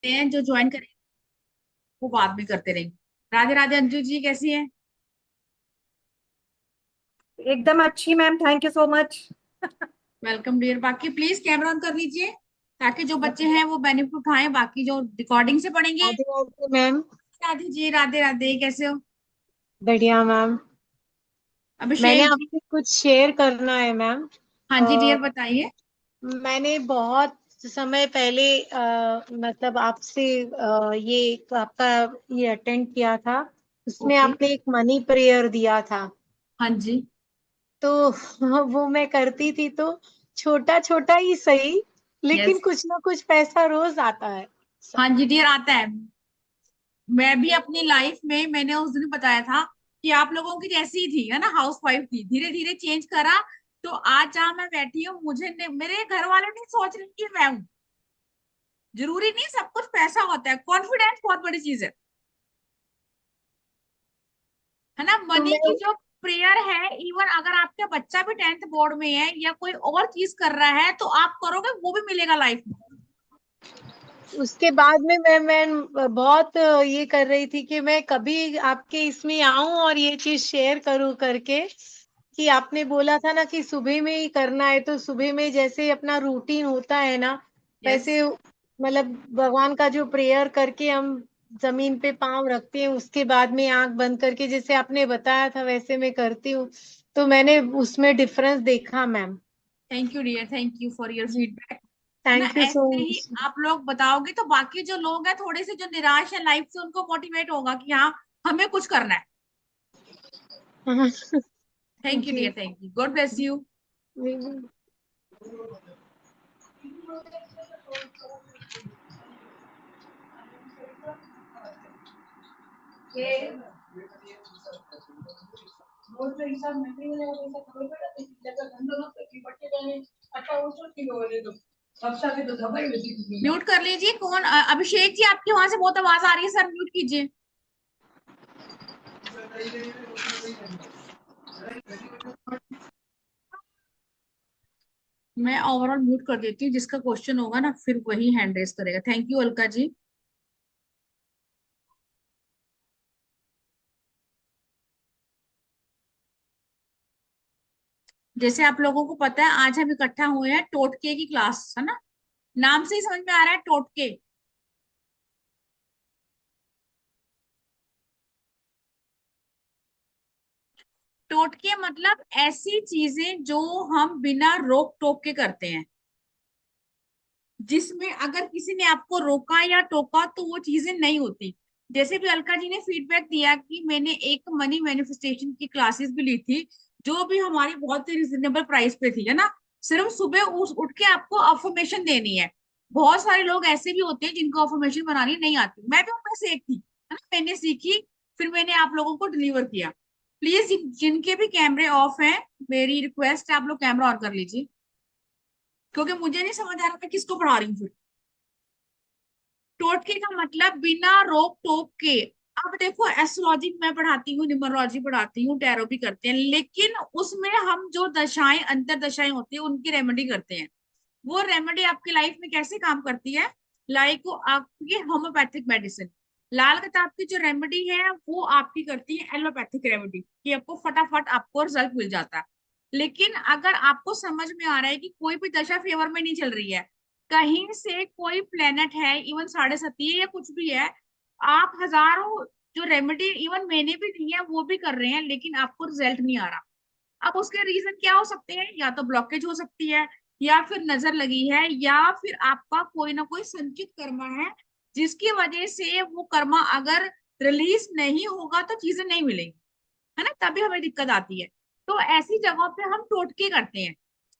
हैं जो ज्वाइन करेंगे वो बात भी करते रहेंगे। राधे राधे अंजू जी, कैसी हैं? एकदम अच्छी ma'am, thank you so much. Welcome dear. बाकी प्लीज कैमरा ऑन कर लीजिए ताकि जो बच्चे हैं वो बेनिफिट उठाएं, बाकी जो रिकॉर्डिंग से पढ़ेंगे। राधे राधे मैम। राधे जी, राधे राधे, कैसे हो? बढ़िया मैम। मैंने अभिषेक जी। आपसे कुछ शेयर करना है मैम। हाँ जी अ, डियर, बताइए। मैंने बहुत समय पहले मतलब आपसे ये आपका ये अटेंड किया था। उसमें ओके। आपने एक मनी प्रेयर दिया था। हाँ जी। तो वो मैं करती थी, तो छोटा छोटा ही सही, लेकिन यस। कुछ ना कुछ पैसा रोज आता है। हाँ जी डियर, आता है। मैं भी अपनी लाइफ में, मैंने उस दिन बताया था कि आप लोगों की जैसी ही थी, है ना, हाउस वाइफ थी, धीरे धीरे चेंज करा। तो आज जहां मैं बैठी हूँ, मेरे घर वाले नहीं सोच रहे कि मैं हूँ। जरूरी नहीं सब कुछ पैसा होता है, कॉन्फिडेंस बहुत बड़ी चीज है ना। तो मनी मैं की जो प्रेयर है, इवन अगर आपका बच्चा भी 10th बोर्ड में है या कोई और चीज कर रहा है तो आप करोगे, वो भी मिलेगा लाइफ में। उसके बाद में मैं बहुत ये कर रही थी कि मैं कभी आपके इसमें आऊं और ये चीज शेयर करूं करके, कि आपने बोला था ना कि सुबह में ही करना है, तो सुबह में जैसे अपना रूटीन होता है ना, यस। वैसे मतलब भगवान का जो प्रेयर करके हम जमीन पे पांव रखते हैं, उसके बाद में आंख बंद करके जैसे आपने बताया था वैसे मैं करती हूँ। तो मैंने उसमें डिफरेंस देखा ma'am. Thank you dear, thank you for your जी। फीडबैक। है ना, थैंक यू सो ऐसे ही मच। आप लोग बताओगे तो बाकी जो लोग हैं थोड़े से जो निराश है लाइफ से, उनको मोटिवेट होगा कि हाँ, हमें कुछ करना है। थैंक यू जी। Dear, thank you, God bless you. Mute कर लीजिए। कौन अभिषेक जी, आपकी वहां से बहुत आवाज आ रही है, सर म्यूट कीजिए। मैं ओवरऑल म्यूट कर देती हूँ, जिसका क्वेश्चन होगा ना फिर वही हैंड रेस करेगा। Thank you Alka ji. जैसे आप लोगों को पता है, आज हम इकट्ठा हुए हैं टोटके की क्लास, है ना। नाम से ही समझ में आ रहा है, टोटके। टोटके मतलब ऐसी चीजें जो हम बिना रोक टोक के करते हैं, जिसमें अगर किसी ने आपको रोका या टोका तो वो चीजें नहीं होती। जैसे भी अलका जी ने फीडबैक दिया कि मैंने एक मनी मैनिफेस्टेशन की क्लासेस भी ली थी, जो भी हमारी बहुत ही रिजनेबल प्राइस पे थी, है ना। सिर्फ सुबह उठ के आपको अफर्मेशन देनी है। बहुत सारे लोग ऐसे भी होते हैं जिनको अफर्मेशन बनानी नहीं आती, मैं भी उनमें से एक थी, है ना। मैंने सीखी, फिर मैंने आप लोगों को डिलीवर किया। प्लीज जिनके भी कैमरे ऑफ हैं, मेरी रिक्वेस्ट है आप लोग कैमरा ऑन कर लीजिए, क्योंकि मुझे नहीं समझ आ रहा मैं किसको पढ़ा रही हूँ फिर। टोटके का मतलब बिना रोक टोक के। अब देखो, एस्ट्रोलॉजी मैं पढ़ाती हूँ, न्यूमरोलॉजी पढ़ाती हूँ, टैरो भी करते हैं, लेकिन उसमें हम जो दशाएं, अंतर दशाएं होती है, उनकी रेमेडी करते हैं। वो रेमेडी आपकी लाइफ में कैसे काम करती है? लाइक वो आपकी होम्योपैथिक मेडिसिन। लाल किताब की जो रेमेडी है वो आपकी करती है एलोपैथिक रेमेडी, कि आपको फटाफट आपको रिजल्ट मिल जाता है। लेकिन अगर आपको समझ में आ रहा है कि कोई भी दशा फेवर में नहीं चल रही है, कहीं से कोई प्लेनेट है, इवन साढ़े सती है या कुछ भी है, आप हजारों जो रेमेडी इवन मैंने भी दी है वो भी कर रहे हैं, लेकिन आपको रिजल्ट नहीं आ रहा। अब उसके रीजन क्या हो सकते हैं? या तो ब्लॉकेज हो सकती है, या फिर नजर लगी है, या फिर आपका कोई ना कोई संचित कर्मा है, जिसकी वजह से वो कर्मा अगर रिलीज नहीं होगा तो चीजें नहीं मिलेंगी, है ना, तभी हमें दिक्कत आती है। तो ऐसी जगहों पे हम टोटके करते हैं,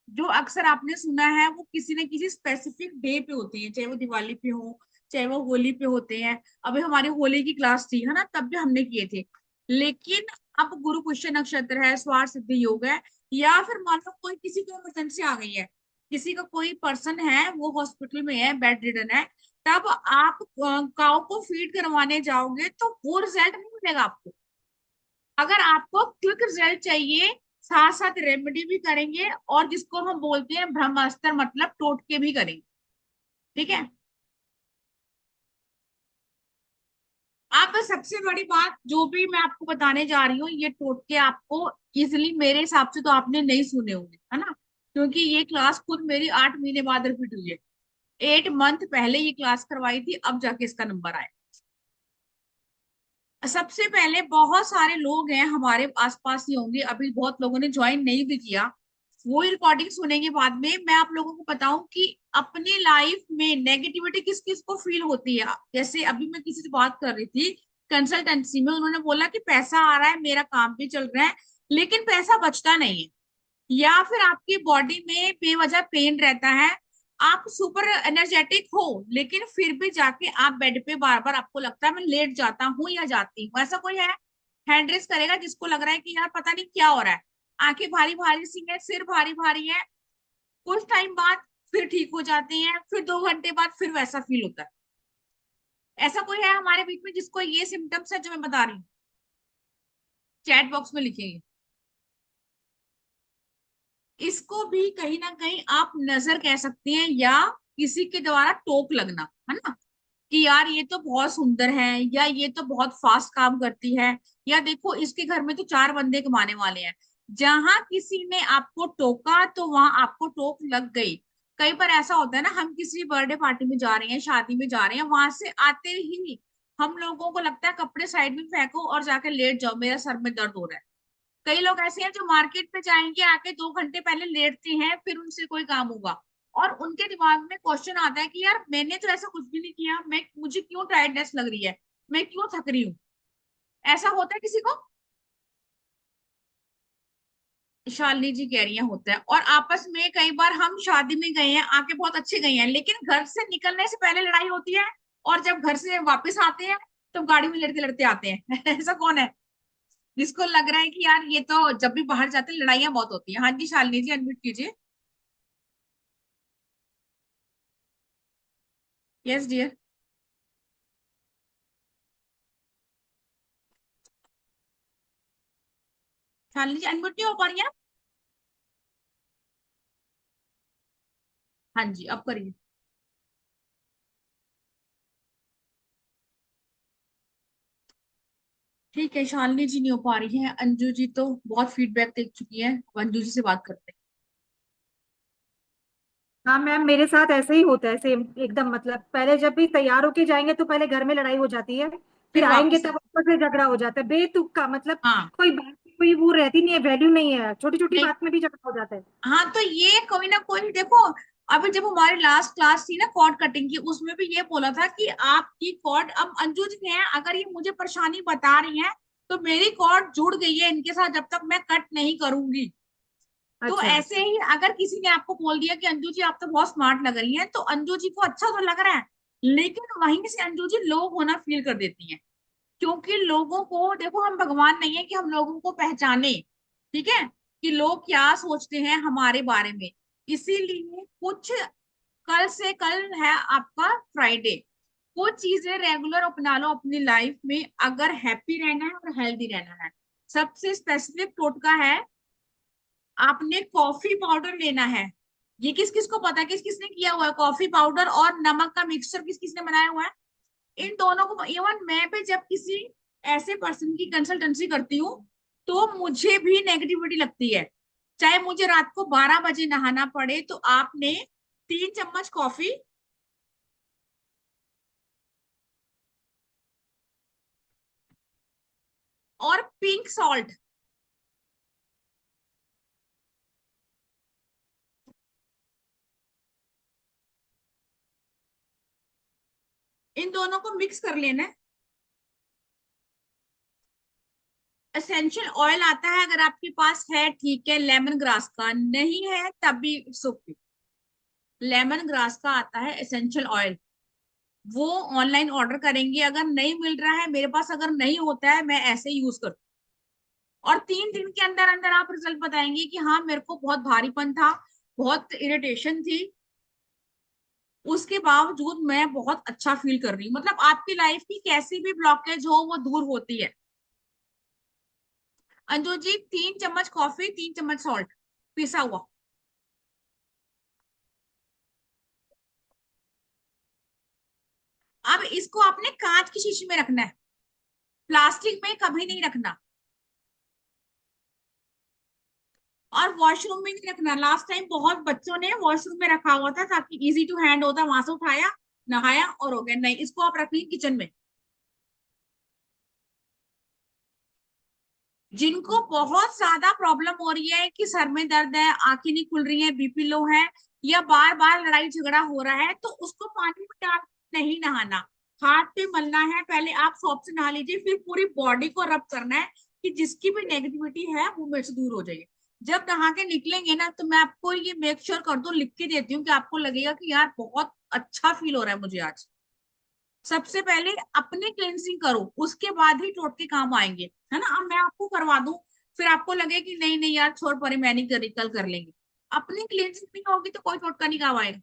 जो अक्सर आपने सुना है वो किसी न किसी स्पेसिफिक डे पे होती है, चाहे वो दिवाली पे हो, चाहे वो होली पे होते हैं। अभी हमारी होली की क्लास थी, है ना, तब भी हमने किए थे। लेकिन अब गुरु पुष्य नक्षत्र है, स्वार सिद्धि योग है, या फिर मान लो कोई किसी को इमरजेंसी आ गई है, किसी का कोई पर्सन है वो हॉस्पिटल में है, बेड रिडन है, तब आप काउ को फीड करवाने जाओगे तो वो रिजल्ट नहीं मिलेगा आपको। अगर आपको क्विक रिजल्ट चाहिए, साथ साथ रेमेडी भी करेंगे, और जिसको हम बोलते हैं ब्रह्मास्त्र, मतलब टोटके भी करेंगे। ठीक है। आप सबसे बड़ी बात जो भी मैं आपको बताने जा रही हूँ, ये टोटके आपको इजिली मेरे हिसाब से तो आपने नहीं सुने होंगे, है ना, क्योंकि ये क्लास खुद मेरी 8 महीने बाद रिपीट हुई है। 8 मंथ पहले ये क्लास करवाई थी, अब जाके इसका नंबर आया। सबसे पहले बहुत सारे लोग हैं हमारे आसपास ही होंगे, अभी बहुत लोगों ने ज्वाइन नहीं भी किया, वो रिकॉर्डिंग सुनेंगे बाद में। मैं आप लोगों को बताऊं कि अपनी लाइफ में नेगेटिविटी किस किस को फील होती है। जैसे अभी मैं किसी से बात कर रही थी कंसल्टेंसी में, उन्होंने बोला कि पैसा आ रहा है, मेरा काम भी चल रहा है, लेकिन पैसा बचता नहीं है, या फिर आपकी बॉडी में बेवजह पेन रहता है, आप सुपर एनर्जेटिक हो, लेकिन फिर भी जाके आप बेड पे बार बार आपको लगता है मैं लेट जाता हूँ या जाती हूँ। ऐसा कोई है? हैंड रेस करेगा जिसको लग रहा है कि यार पता नहीं क्या हो रहा है, आंखें भारी भारी सी है, सिर भारी भारी है, कुछ टाइम बाद फिर ठीक हो जाते हैं, फिर 2 घंटे बाद फिर वैसा फील होता है। ऐसा कोई है हमारे बीच में जिसको ये सिम्टम्स है जो मैं बता रही हूँ? चैट बॉक्स में लिखिए। इसको भी कहीं ना कहीं आप नजर कह सकते हैं, या किसी के द्वारा टोक लगना, है ना, कि यार ये तो बहुत सुंदर है, या ये तो बहुत फास्ट काम करती है, या देखो इसके घर में तो 4 बंदे कमाने वाले हैं। जहां किसी ने आपको टोका तो वहां आपको टोक लग गई। कई बार ऐसा होता है ना, हम किसी बर्थडे पार्टी में जा रहे हैं, शादी में जा रहे हैं, वहां से आते ही हम लोगों को लगता है कपड़े साइड में फेंको और जाके लेट जाओ, मेरा सर में दर्द हो रहा है। कई लोग ऐसे हैं जो मार्केट में जाएंगे, आके 2 घंटे पहले लेटते हैं, फिर उनसे कोई काम होगा, और उनके दिमाग में क्वेश्चन आता है कि यार मैंने तो ऐसा कुछ भी नहीं किया, मैं मुझे क्यों टायर्डनेस लग रही है, मैं क्यों थक रही हूँ। ऐसा होता है किसी को? शालिनी जी कह रही हैं होता है। और आपस में कई बार हम शादी में गए हैं, आके बहुत अच्छे गए हैं, लेकिन घर से निकलने से पहले लड़ाई होती है, और जब घर से वापस आते हैं तो गाड़ी में लड़ते लड़ते आते हैं। ऐसा कौन है जिसको लग रहा है कि यार ये तो जब भी बाहर जाते हैं लड़ाइयां बहुत होती है? हाँ जी शालिनी जी, अनम्यूट कीजिए। Yes dear. Shalini ji unmute नहीं हो पा रही है? हाँ जी अब करिए। ठीक है, शालिनी जी नहीं हो पा रही है, अंजू जी तो बहुत फीडबैक दे चुकी है, अब अंजू जी से बात करते हैं। हाँ मैम, मेरे साथ ऐसे ही होता है सेम एकदम। मतलब पहले जब भी तैयार होके जाएंगे तो पहले घर में लड़ाई हो जाती है, फिर फिर आएंगे वापस तब ऊपर से झगड़ा हो जाता है बेतुक का। मतलब हाँ। कोई बात की कोई वो रहती नहीं है, वैल्यू नहीं है, छोटी छोटी नहीं। बात में भी झगड़ा हो जाता है। हाँ तो ये कोई ना कोई देखो, अभी जब हमारी लास्ट क्लास थी ना कॉर्ड कटिंग की, उसमें भी ये बोला था कि आपकी कॉर्ड, अब अंजू जी हैं अगर ये मुझे परेशानी बता रही हैं, तो मेरी कॉर्ड जुड़ गई है इनके साथ जब तक मैं कट नहीं करूंगी। तो अच्छा। ऐसे ही अगर किसी ने आपको बोल दिया कि अंजू जी आप तो बहुत स्मार्ट लग रही हैं, तो अंजू जी को अच्छा तो लग रहा है, लेकिन वहीं से अंजू जी लो होना फील कर देती हैं। क्योंकि लोगों को देखो, हम भगवान नहीं है कि हम लोगों को पहचाने, ठीक है, कि लोग क्या सोचते हैं हमारे बारे में। इसीलिए कुछ, कल से कल है आपका फ्राइडे, कुछ चीजें रेगुलर अपना लो अपनी लाइफ में, अगर हैप्पी रहना है और हेल्दी रहना है। सबसे स्पेसिफिक टोटका है, आपने कॉफी पाउडर लेना है। ये किस किस को पता है, किस किसने किया हुआ है कॉफी पाउडर और नमक का मिक्सचर, किस किसने बनाया हुआ है? इन दोनों को, इवन मैं भी जब किसी ऐसे पर्सन की कंसल्टेंसी करती हूँ तो मुझे भी नेगेटिविटी लगती है, चाहे मुझे रात को 12 बजे नहाना पड़े, तो आपने 3 चम्मच कॉफी और पिंक सॉल्ट, इन दोनों को मिक्स कर लेना है। एसेंशियल ऑयल आता है, अगर आपके पास है ठीक है, लेमन ग्रास का, नहीं है तब भी इट्स ओके। लेमन ग्रास का आता है एसेंशियल ऑयल, वो ऑनलाइन ऑर्डर करेंगे, अगर नहीं मिल रहा है मेरे पास, अगर नहीं होता है मैं ऐसे ही यूज करती हूँ, और 3 दिन के अंदर अंदर आप रिजल्ट बताएंगे कि हाँ मेरे को बहुत भारीपन था, बहुत इरिटेशन थी, उसके बावजूद मैं बहुत अच्छा फील कर रही हूँ। मतलब आपकी लाइफ की कैसी भी ब्लॉकेज हो वो दूर होती है। अंजू जी 3 चम्मच कॉफी, 3 चम्मच सॉल्ट पिसा हुआ। अब इसको आपने कांच की शीशी में रखना है, प्लास्टिक में कभी नहीं रखना, और वॉशरूम में नहीं रखना। लास्ट टाइम बहुत बच्चों ने वॉशरूम में रखा हुआ था ताकि इजी टू हैंड होता, वहां से उठाया, नहाया और हो गया। नहीं, इसको आप रखिए किचन में। जिनको बहुत ज्यादा प्रॉब्लम हो रही है कि सर में दर्द है, आंखें नहीं खुल रही है, बीपी लो है, या बार बार लड़ाई झगड़ा हो रहा है, तो उसको पानी में डाल नहीं नहाना, हाथ पे मलना है। पहले आप सॉप से नहा लीजिए, फिर पूरी बॉडी को रब करना है कि जिसकी भी नेगेटिविटी है वो मेरे से दूर हो जाएगी। जब नहा के निकलेंगे ना, तो मैं आपको ये मेक श्योर कर दूं, लिख के देती हूँ, कि आपको लगेगा कि यार बहुत अच्छा फील हो रहा है मुझे आज। सबसे पहले अपनी क्लेंजिंग करो, उसके बाद ही टोटके काम आएंगे, है ना। अब मैं आपको करवा दूं, फिर आपको लगे कि नहीं नहीं यार छोड़ परे, मैं नहीं करी, कल कर लेंगे। अपनी क्लेंजिंग नहीं होगी तो कोई टोटका नहीं काम आएगा।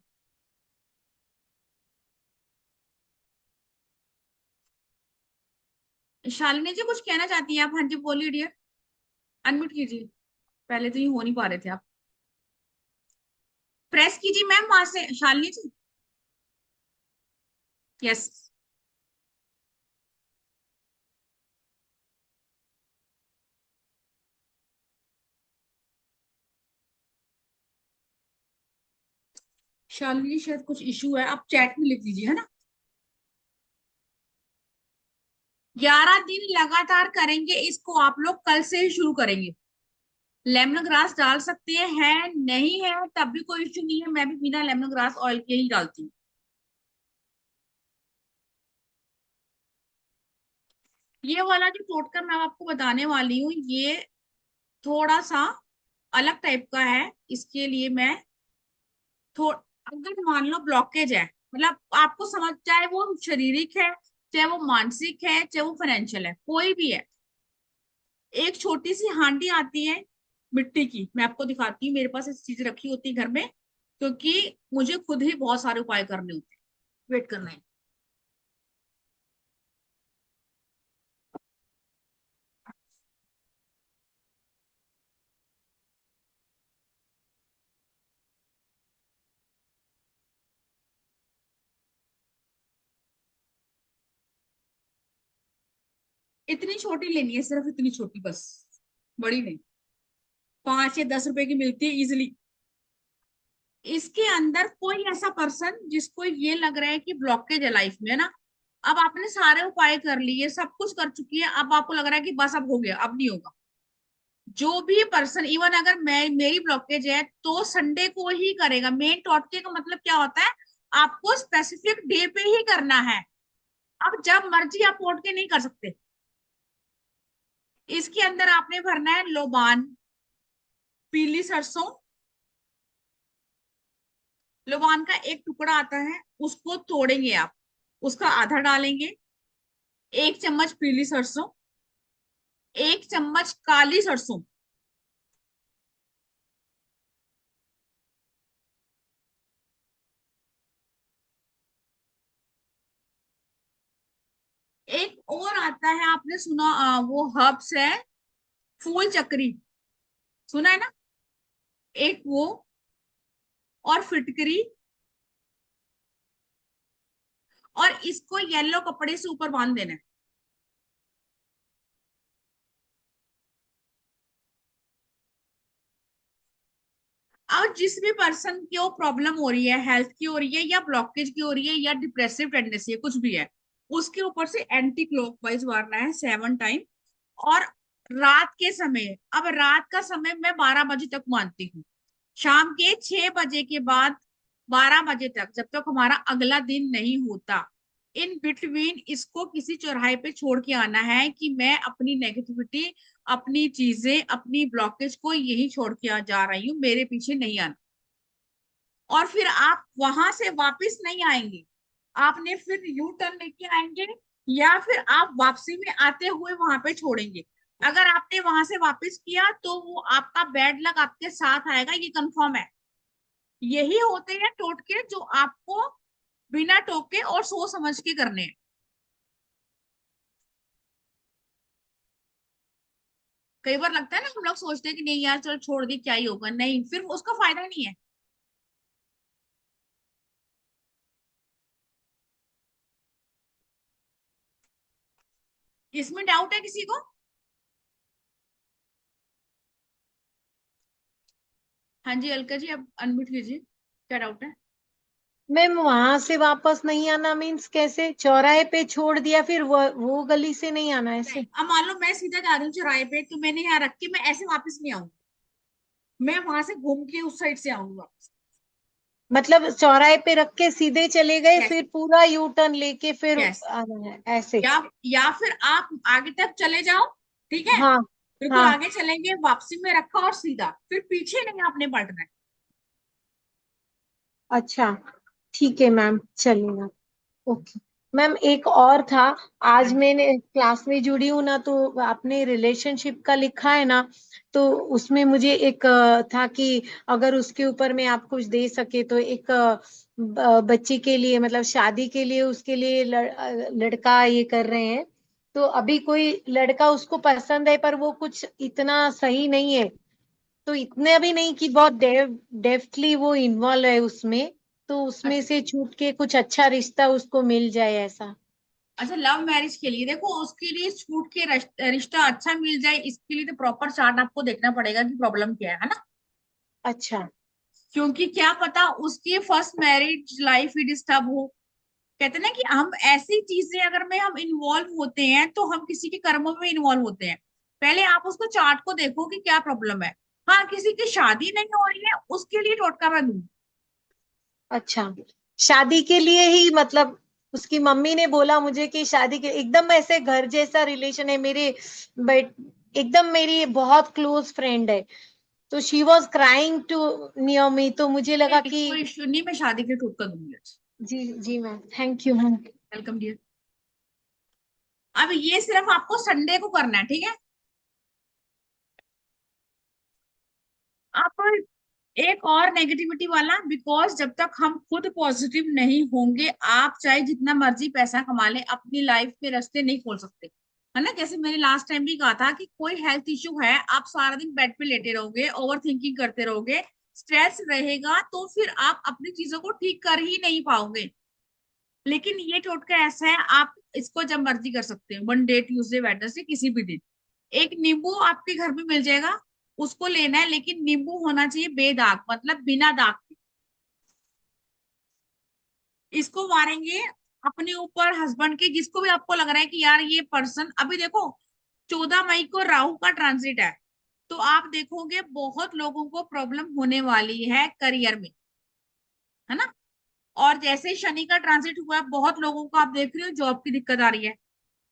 शालिनी जी कुछ कहना चाहती हैं आप? हाँ जी बोलिए डियर, अनम्यूट कीजिए। पहले तो ये हो नहीं पा रहे थे आप। प्रेस कीजिए मैम वहां से, शालिनी जी। यस। शालिनी शायद कुछ इशू है, आप चैट में लिख दीजिए, है ना। 11 दिन लगातार करेंगे इसको, आप लोग कल से ही शुरू करेंगे। लेमन ग्रास डाल सकते हैं, है नहीं है तब भी कोई इश्यू नहीं है, मैं भी बिना लेमन ग्रास ऑयल के ही डालती हूँ। ये वाला जो टोटका मैं आपको बताने वाली हूँ, ये थोड़ा सा अलग टाइप का है। इसके लिए मैं थोड़ा, अगर मान लो ब्लॉकेज है, मतलब आपको समझ, चाहे वो शारीरिक है, चाहे वो मानसिक है, चाहे वो फाइनेंशियल है, कोई भी है। एक छोटी सी हांडी आती है मिट्टी की, मैं आपको दिखाती हूँ, मेरे पास ऐसी चीज रखी होती है घर में, क्योंकि मुझे खुद ही बहुत सारे उपाय करने होते हैं। वेट करना है। इतनी छोटी लेनी है, सिर्फ इतनी छोटी बस, बड़ी नहीं। 5 या 10 रुपए की मिलती है इजिली। इसके अंदर कोई ऐसा पर्सन जिसको ये लग रहा है कि ब्लॉकेज है लाइफ में, है ना, अब आपने सारे उपाय कर लिए, सब कुछ कर चुकी है, अब आपको लग रहा है कि बस अब हो गया, अब नहीं होगा। जो भी पर्सन, इवन अगर मैं, मेरी ब्लॉकेज है, तो संडे को ही करेगा। मेन टॉटके का मतलब क्या होता है, आपको स्पेसिफिक डे पे ही करना है। अब जब मर्जी आप उठ के नहीं कर सकते। इसके अंदर आपने भरना है लोबान, पीली सरसों, लोबान का एक टुकड़ा आता है, उसको तोड़ेंगे आप, उसका आधा डालेंगे। 1 चम्मच पीली सरसों, 1 चम्मच काली सरसों, एक और आता है, आपने सुना, वो हर्ब्स है, फूल चक्री, सुना है ना, एक वो, और फिटकरी, और इसको येलो कपड़े से ऊपर बांध देना है। और जिस भी पर्सन की प्रॉब्लम हो रही है, हेल्थ की हो रही है, या ब्लॉकेज की हो रही है, या डिप्रेसिव टेंडेंसी है, कुछ भी है, उसके ऊपर से एंटी क्लॉकवाइज मारना है 7 टाइम। और रात के समय, अब रात का समय मैं 12 बजे तक मानती हूँ, शाम के 6 बजे के बाद 12 बजे तक, जब तक हमारा अगला दिन नहीं होता, इन बिटवीन इसको किसी चौराहे पे छोड़ के आना है कि मैं अपनी नेगेटिविटी, अपनी चीजें, अपनी ब्लॉकेज को यही छोड़ के जा रही हूँ, मेरे पीछे नहीं आना। और फिर आप वहां से वापस नहीं आएंगे, आपने फिर यू टर्न लेके आएंगे, या फिर आप वापसी में आते हुए वहां पे छोड़ेंगे। अगर आपने वहां से वापस किया तो वो आपका बैड लक आपके साथ आएगा, ये कंफर्म है। यही होते हैं टोटके जो आपको बिना टोके और सोच समझ के करने हैं। कई बार लगता है ना, हम लोग सोचते हैं कि नहीं यार चलो छोड़ दे, क्या ही होगा, नहीं, फिर उसका फायदा नहीं है। इसमें डाउट है किसी को? हाँ जी अलका जी, आप अनम्यूट कीजिए, क्या डाउट है? मैम वहां से वापस नहीं आना मीन्स कैसे? चौराहे पे छोड़ दिया फिर वो गली से नहीं आना नहीं, ऐसे? अब मान लो मैं सीधा जा रही हूँ चौराहे पे, तो मैंने यहाँ रख के मैं ऐसे वापस नहीं आऊंगी, मैं वहां से घूम के उस साइड से आऊंगी वापस। मतलब चौराहे पे रख के सीधे चले गए यस। फिर पूरा यू टर्न लेके फिर यस। आना है ऐसे? या फिर आप आगे तक चले जाओ, ठीक है, हाँ। बिल्कुल हाँ। आगे चलेंगे, वापसी में रखा और सीधा, फिर पीछे नहीं आपने पलटना है। अच्छा ठीक है मैम, चलेगा। ओके। मैम एक और था, हाँ आज जी। मैंने क्लास में जुड़ी हूँ ना, तो आपने रिलेशनशिप का लिखा है ना, तो उसमें मुझे एक था कि अगर उसके ऊपर में आप कुछ दे सके तो एक बच्ची के लिए मतलब शादी के लिए उसके लिए लड़का ये कर रहे हैं। तो अभी कोई लड़का उसको पसंद है पर वो कुछ इतना सही नहीं है, तो इतने भी नहीं कि बहुत डेफ्टली वो इन्वॉल्व है उसमें, तो उसमें अच्छा। से छूट के कुछ अच्छा रिश्ता उसको मिल जाए ऐसा। अच्छा, लव मैरिज के लिए देखो, उसके लिए छूट के रिश्ता अच्छा मिल जाए, इसके लिए तो प्रॉपर चार्ट आपको देखना पड़ेगा कि प्रॉब्लम क्या है ना। अच्छा। क्योंकि क्या पता उसकी फर्स्ट मैरिज लाइफ ही डिस्टर्ब हो। कहते हैं ना कि हम ऐसी चीजें अगर में हम इन्वॉल्व होते हैं तो हम किसी के कर्मों में इन्वॉल्व होते हैं। पहले आप उसको चार्ट को देखो कि क्या प्रॉब्लम है। हाँ, किसी की शादी नहीं हो रही है उसके लिए टोटका मैं दूं। अच्छा, शादी के लिए ही मतलब उसकी मम्मी ने बोला मुझे कि शादी के एकदम ऐसे घर जैसा रिलेशन है मेरे, बट एकदम मेरी बहुत क्लोज फ्रेंड है, तो she was crying to near me, तो मुझे नहीं लगा नहीं, कि। कोई इश्यू नहीं, मैं शादी के लिए टोटका दूंगी। जी जी ma'am, thank you ma'am. Welcome dear. अब ये सिर्फ आपको संडे को करना है, ठीक है? आप एक और नेगेटिविटी वाला, बिकॉज जब तक हम खुद पॉजिटिव नहीं होंगे, आप चाहे जितना मर्जी पैसा कमा ले अपनी लाइफ में रास्ते नहीं खोल सकते। है ना, जैसे मैंने लास्ट टाइम भी कहा था कि कोई हेल्थ इश्यू है, आप सारा दिन बेड पे लेटे रहोगे, ओवर थिंकिंग करते रहोगे, स्ट्रेस रहेगा, तो फिर आप अपनी चीजों को ठीक कर ही नहीं पाओगे। लेकिन ये टोटका ऐसा है, आप इसको जब मर्जी कर सकते हो, मंडे ट्यूसडे वेडनेसडे किसी भी दिन। एक नींबू आपके घर में मिल जाएगा, उसको लेना है, लेकिन नींबू होना चाहिए बेदाग, मतलब बिना दाग के। इसको मारेंगे अपने ऊपर, हस्बैंड के, जिसको भी आपको लग रहा है कि यार ये पर्सन, अभी देखो 14 मई को राहु का ट्रांजिट है, तो आप देखोगे बहुत लोगों को प्रॉब्लम होने वाली है करियर में, है ना। और जैसे शनि का ट्रांजिट हुआ है, बहुत लोगों को आप देख रहे हो जॉब की दिक्कत आ रही है।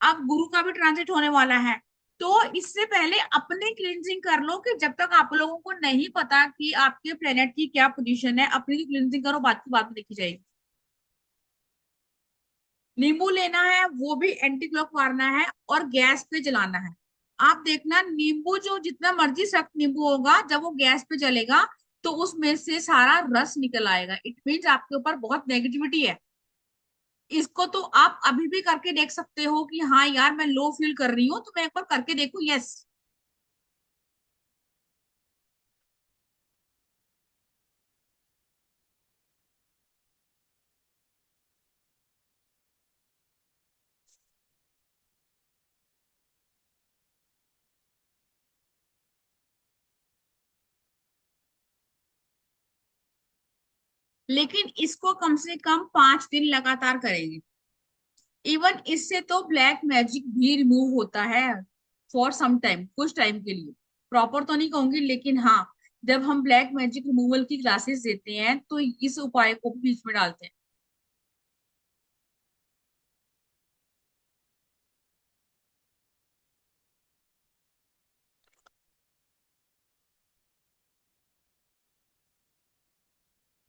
अब गुरु का भी ट्रांजिट होने वाला है। तो इससे पहले अपने क्लींजिंग कर लो, कि जब तक आप लोगों को नहीं पता कि आपके प्लेनेट की क्या पोजीशन है, अपनी क्लींजिंग करो, बात की बात में देखी जाएगी। नींबू लेना है, वो भी एंटी क्लॉक मारना है और गैस पे जलाना है। आप देखना, नींबू जो जितना मर्जी सख्त नींबू होगा, जब वो गैस पे जलेगा तो उसमें से सारा रस निकल आएगा। इट मीन्स आपके ऊपर बहुत नेगेटिविटी है। इसको तो आप अभी भी करके देख सकते हो कि हाँ यार मैं लो फील कर रही हूँ, तो मैं एक बार करके देखूं। यस। लेकिन इसको कम से कम 5 दिन लगातार करेंगे। इवन इससे तो ब्लैक मैजिक भी रिमूव होता है फॉर सम टाइम, कुछ टाइम के लिए। प्रॉपर तो नहीं कहूंगी, लेकिन हाँ, जब हम ब्लैक मैजिक रिमूवल की क्लासेस देते हैं तो इस उपाय को भी बीच में डालते हैं।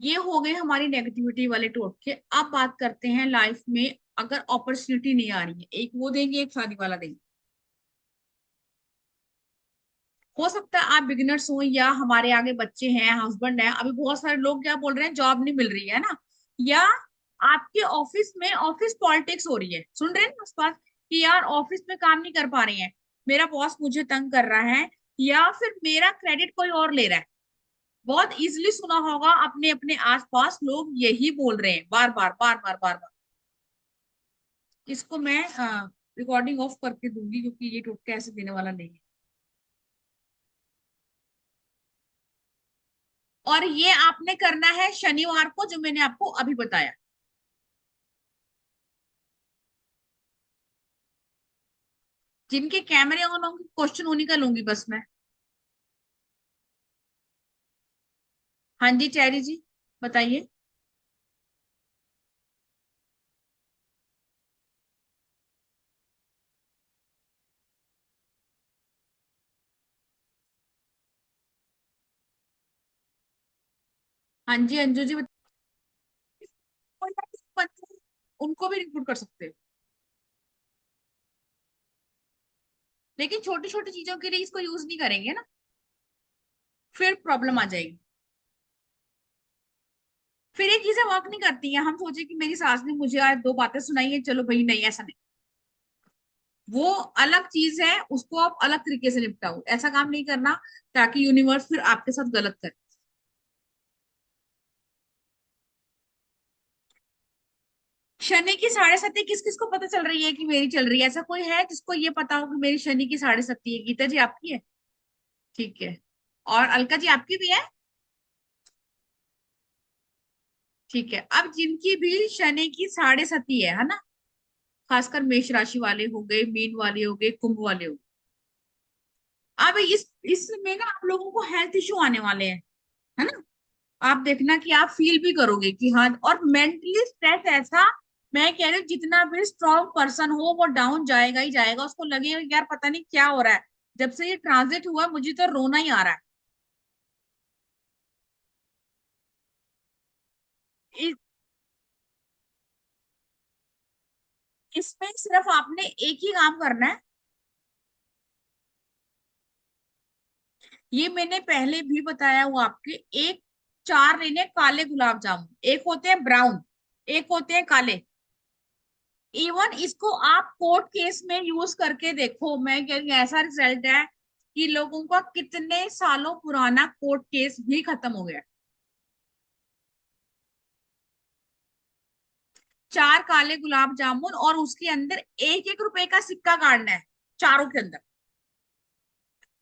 ये हो गए हमारी नेगेटिविटी वाले टोटके। अब बात करते हैं लाइफ में अगर अपॉर्चुनिटी नहीं आ रही है, एक वो देंगे, एक शादी वाला देंगे। हो सकता है आप बिगिनर्स हो या हमारे आगे बच्चे हैं, हस्बैंड है, अभी बहुत सारे लोग क्या बोल रहे हैं, जॉब नहीं मिल रही है ना, या आपके ऑफिस में ऑफिस पॉलिटिक्स हो रही है, सुन रहे हैं ना उस बात कि यार ऑफिस में काम नहीं कर पा रहे हैं, मेरा बॉस मुझे तंग कर रहा है, या फिर मेरा क्रेडिट कोई और ले रहा है। बहुत इजिली सुना होगा, अपने अपने आसपास लोग यही बोल रहे हैं बार बार बार बार बार बार। इसको मैं रिकॉर्डिंग ऑफ करके दूंगी, क्योंकि ये टोटका ऐसे देने वाला नहीं है। और ये आपने करना है शनिवार को, जो मैंने आपको अभी बताया। जिनके कैमरे ऑन होंगे क्वेश्चन उन्हीं का लूंगी बस मैं। हाँ जी चैरी जी, बताइए। हाँ जी अंजू जी उनको भी रिक्रूट कर सकते हो, लेकिन छोटी छोटी चीजों के लिए इसको यूज नहीं करेंगे ना, फिर प्रॉब्लम आ जाएगी। फिर ये चीजें वर्क नहीं करती हैं। हम सोचे कि मेरी सास ने मुझे आज दो बातें सुनाई है, चलो भाई, नहीं ऐसा नहीं। वो अलग चीज है, उसको आप अलग तरीके से निपटाओ, ऐसा काम नहीं करना ताकि यूनिवर्स फिर आपके साथ गलत करे। शनि की साढ़े सती किस किस को पता चल रही है कि मेरी चल रही है? ऐसा कोई है जिसको ये पता हो कि मेरी शनि की साढ़े सती है? गीता जी आपकी है? ठीक है। और अलका जी आपकी भी है? ठीक है। अब जिनकी भी शनि की साढ़े सती है ना, खासकर मेष राशि वाले हो गए, मीन वाले हो गए, कुंभ वाले हो गए, अब इसमें ना आप लोगों को हेल्थ इश्यू आने वाले हैं, है ना। आप देखना कि आप फील भी करोगे कि हाँ, और मेंटली स्ट्रेस ऐसा, मैं कह रही हूँ जितना भी स्ट्रॉन्ग पर्सन हो वो डाउन जाएगा ही जाएगा। उसको लगेगा यार पता नहीं क्या हो रहा है, जब से ये ट्रांजिट हुआ मुझे तो रोना ही आ रहा है। इस, इसमें सिर्फ आपने एक ही काम करना है। ये मैंने पहले भी बताया हुआ आपके। एक, चार लेने काले गुलाब जामुन, एक होते हैं ब्राउन, एक होते हैं काले। इवन इसको आप कोर्ट केस में यूज करके देखो, मैं कह रही हूँ ऐसा रिजल्ट है कि लोगों का कितने सालों पुराना कोर्ट केस भी खत्म हो गया। चार काले गुलाब जामुन और उसके अंदर एक एक रुपए का सिक्का गाड़ना है, चारों के अंदर।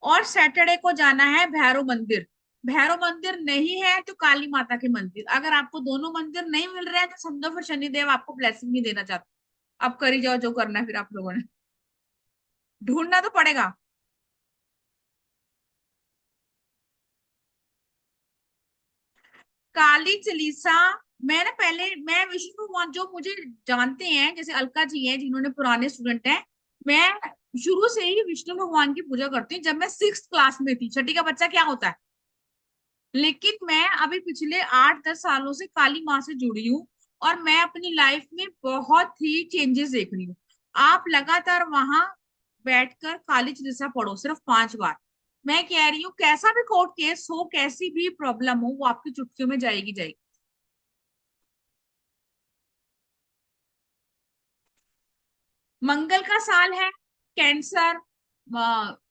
और सैटरडे को जाना है भैरव मंदिर। भैरव मंदिर नहीं है तो काली माता के मंदिर। अगर आपको दोनों मंदिर नहीं मिल रहे हैं तो समझो फिर शनिदेव आपको ब्लेसिंग नहीं देना चाहते। अब करी जाओ जो करना है फिर आप लोगों ने, ढूंढना तो पड़ेगा। काली चालीसा, मैं ना पहले, मैं विष्णु भगवान, जो मुझे जानते हैं जैसे अलका जी हैं जिन्होंने पुराने स्टूडेंट हैं, मैं शुरू से ही विष्णु भगवान की पूजा करती हूँ। जब मैं 6th क्लास में थी, छठी का बच्चा क्या होता है, लेकिन मैं अभी पिछले 8-10 सालों से काली माँ से जुड़ी हूँ। और मैं अपनी लाइफ में बहुत ही चेंजेस देख रही हूँ। आप लगातार वहां बैठकर काली चालीसा पढ़ो, सिर्फ 5 बार। मैं कह रही हूँ कैसा भी कोर्ट केस हो, कैसी भी प्रॉब्लम हो, वो आपकी चुटकियों में जाएगी जाएगी। मंगल का साल है, कैंसर।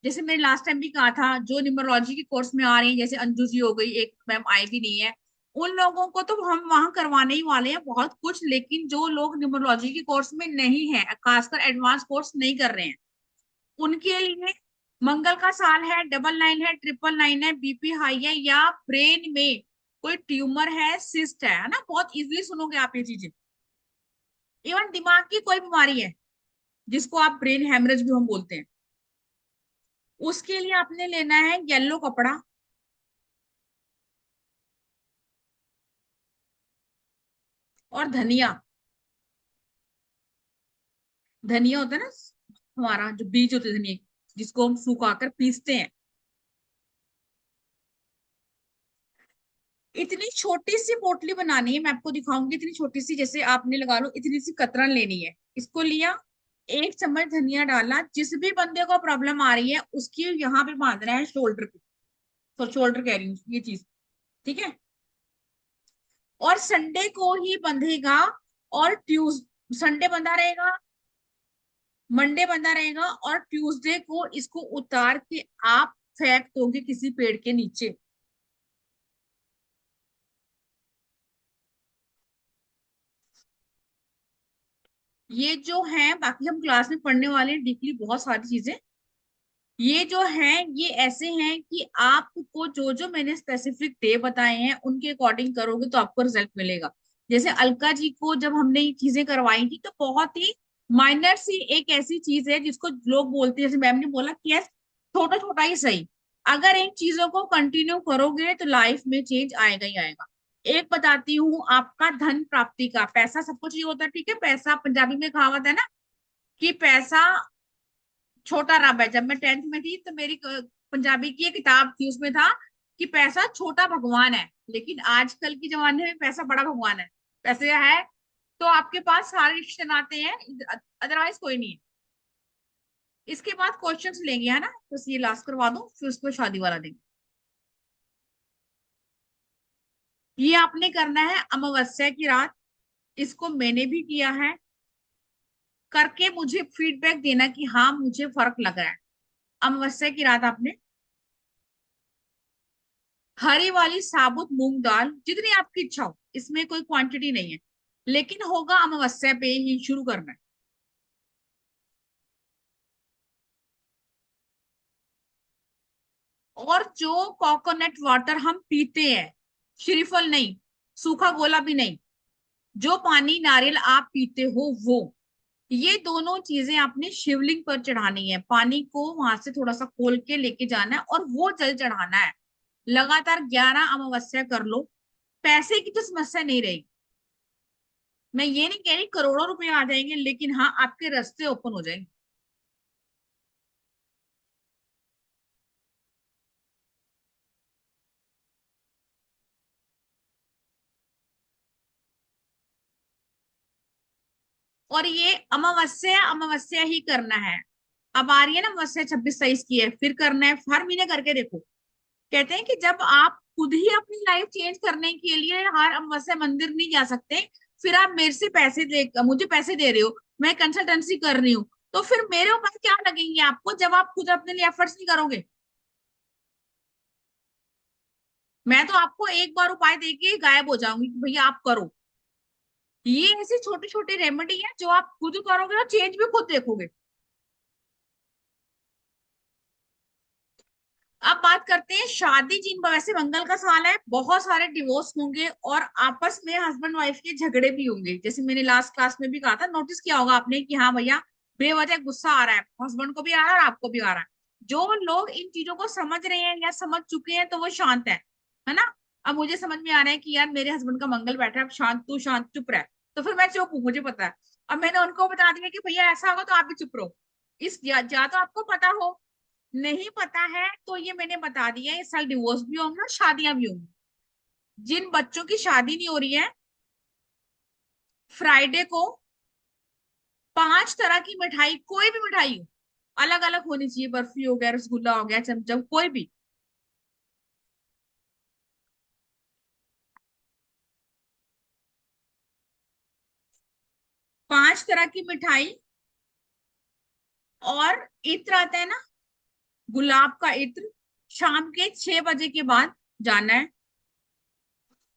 जैसे मैंने लास्ट टाइम भी कहा था, जो न्यूमरोलॉजी के कोर्स में आ रही है, जैसे अंजू जी हो गई, एक मैम आई भी नहीं है, उन लोगों को तो हम वहां करवाने ही वाले हैं बहुत कुछ। लेकिन जो लोग न्यूमरोलॉजी के कोर्स में नहीं है, खासकर एडवांस कोर्स नहीं कर रहे हैं, उनके लिए मंगल का साल है, 99 है, 999 है, बीपी हाई है, या ब्रेन में कोई ट्यूमर है, सिस्ट है ना, बहुत इजीली सुनोगे आप ये चीजें। इवन दिमाग की कोई बीमारी है, जिसको आप ब्रेन हेमरेज भी हम बोलते हैं, उसके लिए आपने लेना है येलो कपड़ा और धनिया। धनिया होता है ना, हमारा जो बीज होते हैं धनिया के, जिसको हम सुखाकर पीसते हैं। इतनी छोटी सी पोटली बनानी है, मैं आपको दिखाऊंगी। इतनी छोटी सी, जैसे आपने लगा लो इतनी सी कतरन लेनी है। इसको लिया, 1 चम्मच धनिया डाला, जिस भी बंदे को प्रॉब्लम आ रही है उसकी यहाँ पे बांधना है, शोल्डर पे। तो शोल्डर कह रही हूँ, ये चीज, ठीक है। और संडे को ही बंधेगा, और ट्यूज संडे बंधा रहेगा, मंडे बंधा रहेगा, और ट्यूसडे को इसको उतार के आप फेंक दोगे किसी पेड़ के नीचे। ये जो है बाकी हम क्लास में पढ़ने वाले हैं डीपली बहुत सारी चीजें। ये जो है ये ऐसे हैं कि आपको जो जो मैंने स्पेसिफिक डे बताए हैं उनके अकॉर्डिंग करोगे तो आपको रिजल्ट मिलेगा। जैसे अलका जी को जब हमने ये चीजें करवाई थी तो बहुत ही माइनर सी एक ऐसी चीज है जिसको लोग बोलते हैं, जैसे मैम ने बोला कि यार छोटा छोटा ही सही, अगर इन चीजों को कंटिन्यू करोगे तो लाइफ में चेंज आएगा ही आएगा। एक बताती हूँ, आपका धन प्राप्ति का, पैसा सब कुछ ही होता है ठीक है, पैसा पंजाबी में कहावत है ना कि पैसा छोटा रब है। जब मैं 10th में थी तो मेरी पंजाबी की एक किताब थी, उसमें था कि पैसा छोटा भगवान है, लेकिन आजकल के जमाने में पैसा बड़ा भगवान है। पैसे है तो आपके पास सारे रिश्ते नाते हैं, अदरवाइज कोई नहीं है। इसके बाद क्वेश्चंस लेंगे है ना, बस ये लास्ट करवा दूं फिर उसको शादी वाला देंगे। ये आपने करना है अमावस्या की रात, इसको मैंने भी किया है, करके मुझे फीडबैक देना कि हाँ मुझे फर्क लग रहा है। अमावस्या की रात आपने हरी वाली साबुत मूंग दाल, जितनी आपकी इच्छा हो, इसमें कोई क्वांटिटी नहीं है, लेकिन होगा अमावस्या पे ही शुरू करना है। और जो कोकोनट वाटर हम पीते हैं, श्रीफल नहीं, सूखा गोला भी नहीं, जो पानी नारियल आप पीते हो वो, ये दोनों चीजें आपने शिवलिंग पर चढ़ानी है। पानी को वहां से थोड़ा सा खोल के लेके जाना है और वो जल चढ़ाना है। लगातार 11 अमावस्या कर लो, पैसे की तो समस्या नहीं रहेगी। मैं ये नहीं कह रही करोड़ों रुपए आ जाएंगे, लेकिन हाँ आपके रास्ते ओपन हो जाएंगे। और ये अमावस्या अमावस्या ही करना है। अब आ रही है ना अमावस्या 26-27 की है, फिर करना है, हर महीने करके देखो। कहते हैं कि जब आप खुद ही अपनी लाइफ चेंज करने के लिए हर अमावस्या मंदिर नहीं जा सकते, फिर आप मेरे से पैसे दे, मुझे पैसे दे रहे हो, मैं कंसल्टेंसी कर रही हूँ, तो फिर मेरे ऊपर क्या लगेंगे आपको जब आप खुद अपने लिए एफर्ट्स नहीं करोगे। मैं तो आपको एक बार उपाय देके गायब हो जाऊंगी कि भैया आप करो। ये ऐसी छोटी छोटी रेमेडी है जो आप खुद करोगे और चेंज भी खुद देखोगे। अब बात करते हैं शादी जिन, वैसे मंगल का साल है, बहुत सारे डिवोर्स होंगे और आपस में हस्बैंड वाइफ के झगड़े भी होंगे। जैसे मैंने लास्ट क्लास में भी कहा था, नोटिस किया होगा आपने कि हाँ भैया बेवजह गुस्सा आ रहा है, हस्बैंड को भी आ रहा है और आपको भी आ रहा है। जो लोग इन चीजों को समझ रहे हैं या समझ चुके हैं तो वो शांत है ना। अब मुझे समझ में आ रहा है कि यार मेरे हस्बैंड का मंगल बैठा है, अब शांत, तू शांत चुप रह, तो फिर मैं चुप हूँ, मुझे पता है। अब मैंने उनको बता दिया कि भैया ऐसा होगा तो आप भी चुप रहो। इस या तो आपको पता हो, नहीं पता है तो ये मैंने बता दिया, इस साल डिवोर्स भी होंगे और शादियां भी होंगी। जिन बच्चों की शादी नहीं हो रही है, फ्राइडे को 5 तरह की मिठाई, कोई भी मिठाई हो, अलग अलग होनी चाहिए, बर्फी हो गया, रसगुल्ला हो गया, चमचम, कोई भी, 5 तरह की मिठाई। और इत्र आता है ना, गुलाब का इत्र, शाम के 6 बजे के बाद जाना है।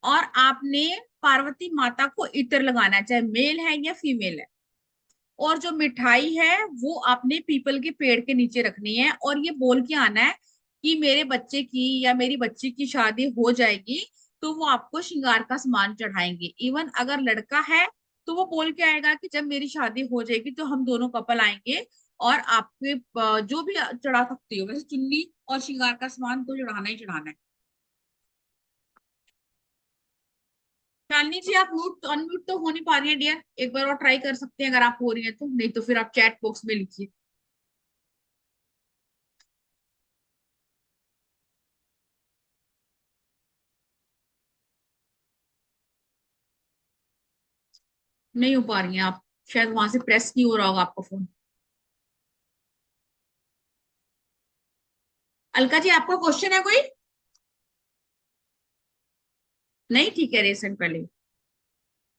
और आपने पार्वती माता को इत्र लगाना है, चाहे मेल है या फीमेल है। और जो मिठाई है वो आपने पीपल के पेड़ के नीचे रखनी है और ये बोल के आना है कि मेरे बच्चे की या मेरी बच्ची की शादी हो जाएगी तो वो आपको श्रृंगार का सामान चढ़ाएंगे। इवन अगर लड़का है तो वो बोल के आएगा कि जब मेरी शादी हो जाएगी तो हम दोनों कपल आएंगे और आपके जो भी चढ़ा सकती हो, वैसे चुन्नी और श्रृंगार का सामान तो चढ़ाना ही चढ़ाना है। शालिनी जी आप म्यूट अनम्यूट तो हो नहीं पा रही है डियर, एक बार और ट्राई कर सकते हैं अगर आप हो रही है तो, नहीं तो फिर आप चैट बॉक्स में लिखिए। नहीं हो पा रही हैं आप, शायद वहां से प्रेस नहीं हो रहा होगा आपका फोन। अलका जी आपका क्वेश्चन है कोई? नहीं ठीक है, रेसेंट पहले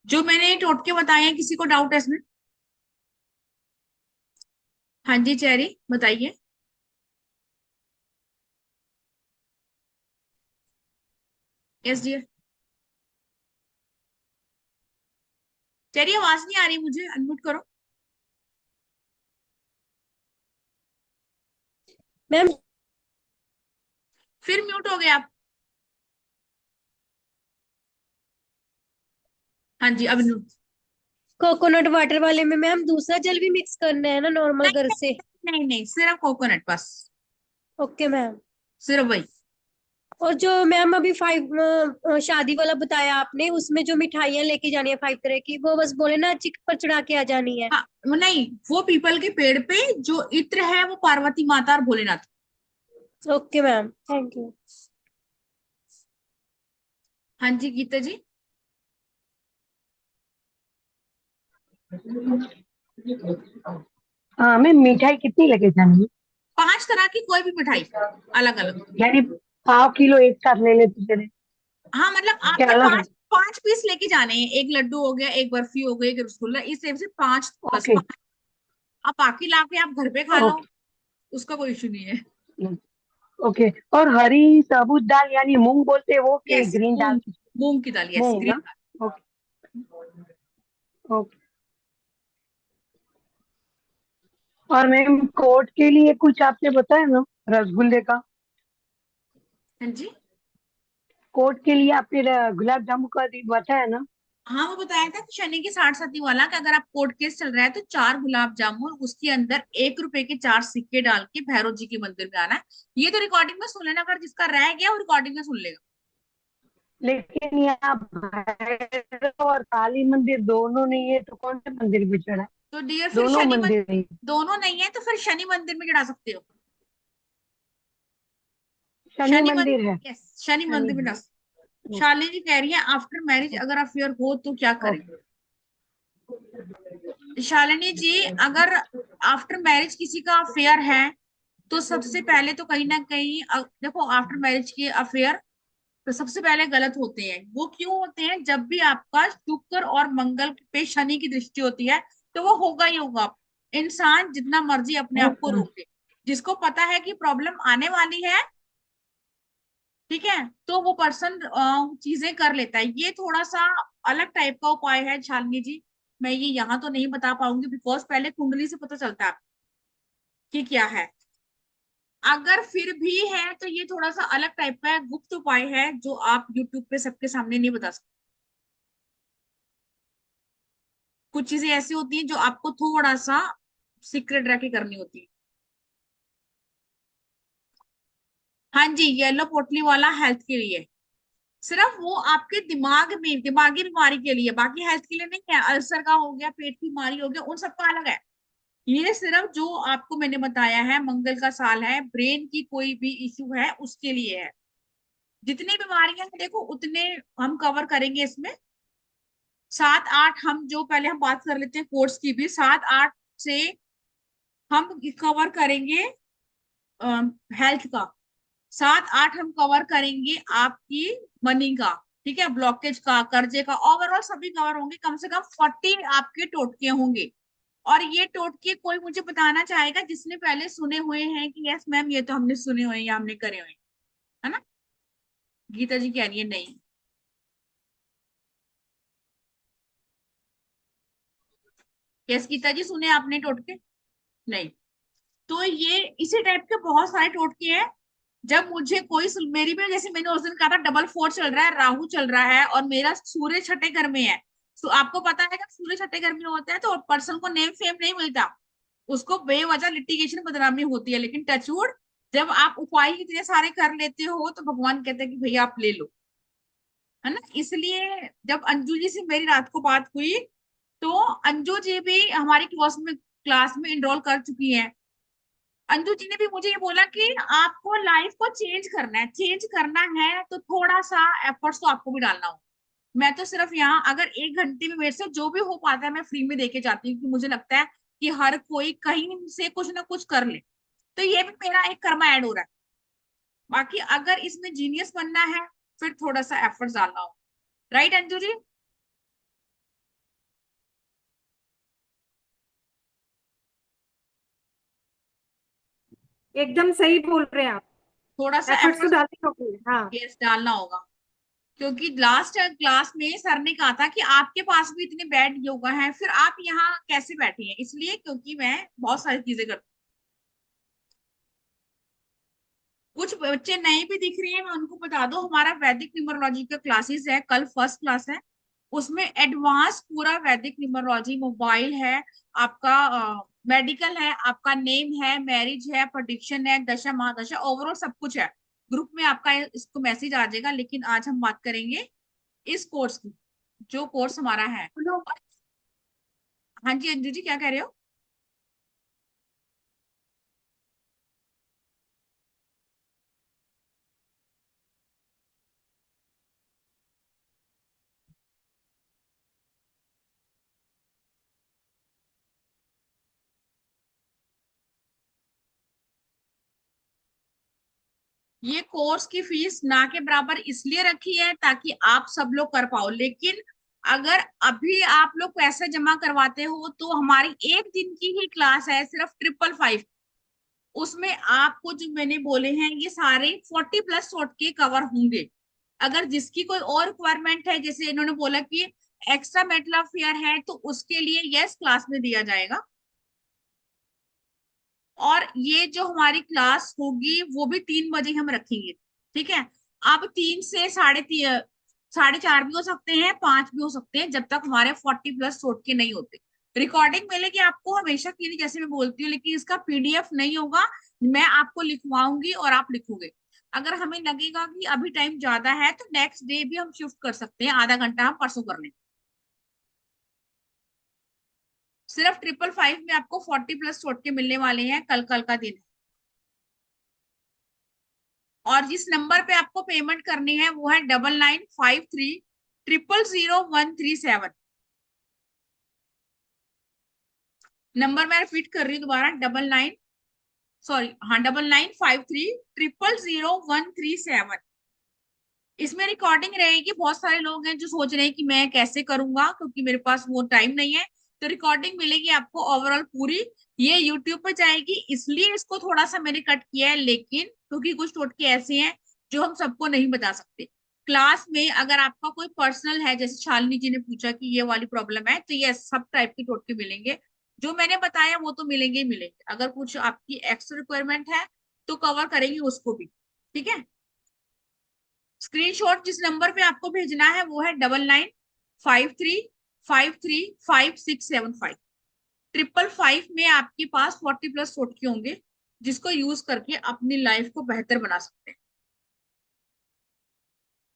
जो मैंने टोटके बताए हैं, किसी को डाउट है इसमें? हाँ जी चेरी बताइए। Yes dear. चेरी आवाज नहीं आ रही मुझे, अनम्यूट करो। मैम फिर म्यूट हो गए आप। हाँ जी, अब कोकोनट वाटर वाले में मैम दूसरा जल भी मिक्स करना है ना नॉर्मल नहीं घर से? नहीं नहीं नहीं, सिर्फ कोकोनट बस, ओके मैम। सिर्फ वही। और जो मैम अभी 5 शादी वाला बताया आपने, उसमें जो मिठाइयाँ लेके जानी है 5 तरह की, वो बस बोले ना चिक पर चढ़ा के आ जानी है? हाँ, नहीं, वो पीपल के पेड़ पे जो इत्र है वो पार्वती माता और Bholenath. Okay ma'am, thank you. हाँ जी गीता जी। हाँ मैम, मिठाई कितनी लेके जानी है? 5 तरह की कोई भी मिठाई, अलग अलग। यानी 5 किलो एक साथ ले लेते चले? हाँ मतलब क्या आपने अलग है? 5 5 पीस लेके जाने हैं, एक लड्डू हो गया, एक बर्फी हो गई, एक रसगुल्ला, इस टाइप से 5, बस ओके 5। आप बाकी लाके आप घर पे खा लो, ओके उसका कोई इशू नहीं है। ओके। और हरी साबुत दाल यानी मूंग बोलते हैं वो, के यस, ग्रीन दाल? मूंग, मूंग की दाल, यस, मूंग ग्रीन ना? दाल। Okay okay. और मैम कोट के लिए कुछ आपने बताया ना, रसगुल्ले का? हाँ जी। कोट के लिए आपने गुलाब जामुन का बताया ना? हाँ, वो बताया था कि शनि की 60 सती वाला, कि अगर आप कोर्ट केस चल रहा है तो 4 गुलाब जामुन, उसके अंदर 1 रुपए के 4 सिक्के डाल के भैरव जी के मंदिर में आना है। ये तो रिकॉर्डिंग में सुन लेना, अगर जिसका रह गया वो रिकॉर्डिंग में सुन लेगा। लेकिन यहाँ भैरव और काली मंदिर दोनों नहीं है, तो कौन से मंदिर पे चढ़ा? तो डियर फिर दोनों मंदिर नहीं? दोनों नहीं है तो फिर शनि मंदिर में चढ़ा सकते हो। शनि शनि मंदिर है? मंदिर, यस, शनि शनि मंदिर में चढ़ा मंदिर। सकते हो। शालिनी जी कह रही है आफ्टर मैरिज अगर अफेयर हो तो क्या करें। ओके शालिनी जी, अगर आफ्टर मैरिज किसी का अफेयर है तो सबसे पहले तो कहीं ना कहीं देखो, आफ्टर मैरिज के अफेयर तो सबसे पहले गलत होते हैं। वो क्यों होते हैं? जब भी आपका शुक्र और मंगल पे शनि की दृष्टि होती है तो वो होगा ही होगा। इंसान जितना मर्जी अपने आप को रोके, जिसको पता है कि प्रॉब्लम आने वाली है, ठीक है, तो वो पर्सन चीजें कर लेता है। ये थोड़ा सा अलग टाइप का उपाय है शालिनी जी, मैं ये यहाँ तो नहीं बता पाऊंगी, बिकॉज पहले कुंडली से पता चलता है कि क्या है। अगर फिर भी है तो ये थोड़ा सा अलग टाइप का है, गुप्त उपाय है, जो आप यूट्यूब पे सबके सामने नहीं बता सकते। कुछ चीजें ऐसी होती हैं जो आपको थोड़ा सा सीक्रेट रह के करनी होती है। हाँ जी, येलो पोटली वाला हेल्थ के लिए, सिर्फ वो आपके दिमाग में दिमागी बीमारी के लिए, बाकी हेल्थ के लिए नहीं है। अल्सर का हो गया, पेट की बीमारी हो गया, उन सबका अलग है। ये सिर्फ जो आपको मैंने बताया है, मंगल का साल है, ब्रेन की कोई भी इश्यू है उसके लिए है। जितनी बीमारियां हैं देखो उतने हम कवर करेंगे इसमें। 7 8 हम जो पहले हम बात कर लेते हैं कोर्स की भी, 7 8 से हम कवर करेंगे हेल्थ का। 7 8 हम कवर करेंगे आपकी मनी का, ठीक है, ब्लॉकेज का, कर्जे का, ओवरऑल सभी कवर होंगे। कम से कम 40 आपके टोटके होंगे। और ये टोटके कोई मुझे बताना चाहेगा जिसने पहले सुने हुए हैं कि यस मैम ये तो हमने सुने हुए हैं या हमने करे हुए हैं, है ना? गीता जी कह रही है नहीं। यस गीता जी, सुने आपने टोटके? नहीं। तो ये इसी टाइप के बहुत सारे टोटके हैं। जब मुझे कोई मेरी में, जैसे मैंने उस दिन कहा था डबल 4 चल रहा है, राहु चल रहा है और मेरा सूर्य छठे घर में है। तो आपको पता है जब सूर्य छठे घर में होता है तो पर्सन को नेम फेम नहीं मिलता, उसको बेवजह लिटिगेशन बदनामी होती है। लेकिन टचवुड, जब आप उपाय इतने सारे कर लेते हो तो भगवान कहते हैं कि भैया आप ले लो, है ना? इसलिए जब अंजू जी से मेरी रात को बात हुई तो अंजू जी भी हमारी क्लास में इनरोल कर चुकी हैं। अंजू जी ने भी मुझे ये बोला कि आपको लाइफ को चेंज करना है, चेंज करना है तो थोड़ा सा एफर्ट्स तो आपको भी डालना हो। मैं तो सिर्फ यहाँ अगर 1 घंटे में मेरे से जो भी हो पाता है मैं फ्री में देके जाती हूँ, क्योंकि मुझे लगता है कि हर कोई कहीं से कुछ ना कुछ कर ले, तो ये भी मेरा एक कर्मा ऐड हो रहा है। बाकी अगर इसमें जीनियस बनना है फिर थोड़ा सा एफर्ट्स डालना हो। राइट अंजू जी? एकदम सही बोल रहे हैं आप। थोड़ा सा एफर्ट्स तो एफर्ट्स, डालने होंगे, हाँ। यस, डालना होगा। क्योंकि लास्ट क्लास में सर ने कहा था कि आपके पास भी इतने बैड योगा हैं, फिर आप यहाँ कैसे बैठे हैं? इसलिए क्योंकि मैं बहुत सारी चीजें करती कुछ बच्चे नए भी दिख रही है, मैं उनको बता दो, हमारा वैदिक न्यूमरोलॉजी का क्लासेस है, कल फर्स्ट क्लास है। उसमें एडवांस पूरा वैदिक न्यूमरोलॉजी, मोबाइल है आपका, मेडिकल है आपका, नेम है, मैरिज है, प्रेडिक्शन है, दशा महादशा, ओवरऑल सब कुछ है। ग्रुप में आपका इसको मैसेज आ जाएगा। लेकिन आज हम बात करेंगे इस कोर्स की, जो कोर्स हमारा है। हाँ जी अंजू जी, क्या कह रहे हो? ये कोर्स की फीस ना के बराबर इसलिए रखी है ताकि आप सब लोग कर पाओ। लेकिन अगर अभी आप लोग पैसे जमा करवाते हो तो हमारी एक दिन की ही क्लास है, सिर्फ 555। उसमें आपको जो मैंने बोले हैं ये सारे 40+ शॉट के कवर होंगे। अगर जिसकी कोई और रिक्वायरमेंट है, जैसे इन्होंने बोला कि एक्स्ट्रा मेटल फेयर है, तो उसके लिए यस क्लास में दिया जाएगा। और ये जो हमारी क्लास होगी वो भी 3 बजे हम रखेंगे, ठीक है? अब 3 से 4:30 भी हो सकते हैं, 5 भी हो सकते हैं, जब तक हमारे 40+ शॉट के नहीं होते। रिकॉर्डिंग मिलेगी आपको हमेशा की नहीं, जैसे मैं बोलती हूँ, लेकिन इसका पीडीएफ नहीं होगा। मैं आपको लिखवाऊंगी और आप लिखोगे। अगर हमें लगेगा कि अभी टाइम ज्यादा है तो नेक्स्ट डे भी हम शिफ्ट कर सकते हैं, आधा घंटा हम परसों कर लें। सिर्फ 555 में आपको 40+ शॉट के मिलने वाले हैं, कल कल का दिन है। और जिस नंबर पे आपको पेमेंट करनी है वो है 9953 000 137। नंबर मैं रिपीट कर रही हूँ दोबारा, 99, सॉरी हाँ, 9953 000 137। इसमें रिकॉर्डिंग रहेगी। बहुत सारे लोग हैं जो सोच रहे हैं कि मैं कैसे करूंगा क्योंकि मेरे पास वो टाइम नहीं है। तो रिकॉर्डिंग मिलेगी आपको ओवरऑल पूरी। ये यूट्यूब पे जाएगी, इसलिए इसको थोड़ा सा मैंने कट किया है, लेकिन क्योंकि कुछ टोटके ऐसे हैं जो हम सबको नहीं बता सकते। क्लास में अगर आपका कोई पर्सनल है, जैसे शालिनी जी ने पूछा कि ये वाली प्रॉब्लम है, तो ये सब टाइप के टोटके मिलेंगे। जो मैंने बताया वो तो मिलेंगे ही मिलेंगे। अगर कुछ आपकी एक्स्ट्रा रिक्वायरमेंट है तो कवर करेंगे उसको भी, ठीक है? स्क्रीनशॉट जिस नंबर पे आपको भेजना है वो है 9953535675। 555 में आपके पास 40+ टोटके होंगे, जिसको यूज करके अपनी लाइफ को बेहतर बना सकते हैं।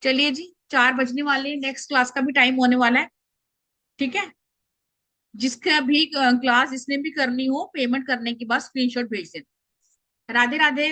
चलिए जी, 4 बजने वाले हैं, नेक्स्ट क्लास का भी टाइम होने वाला है, ठीक है? जिसका भी क्लास जिसने भी करनी हो, पेमेंट करने के बाद स्क्रीनशॉट भेज देना। राधे राधे।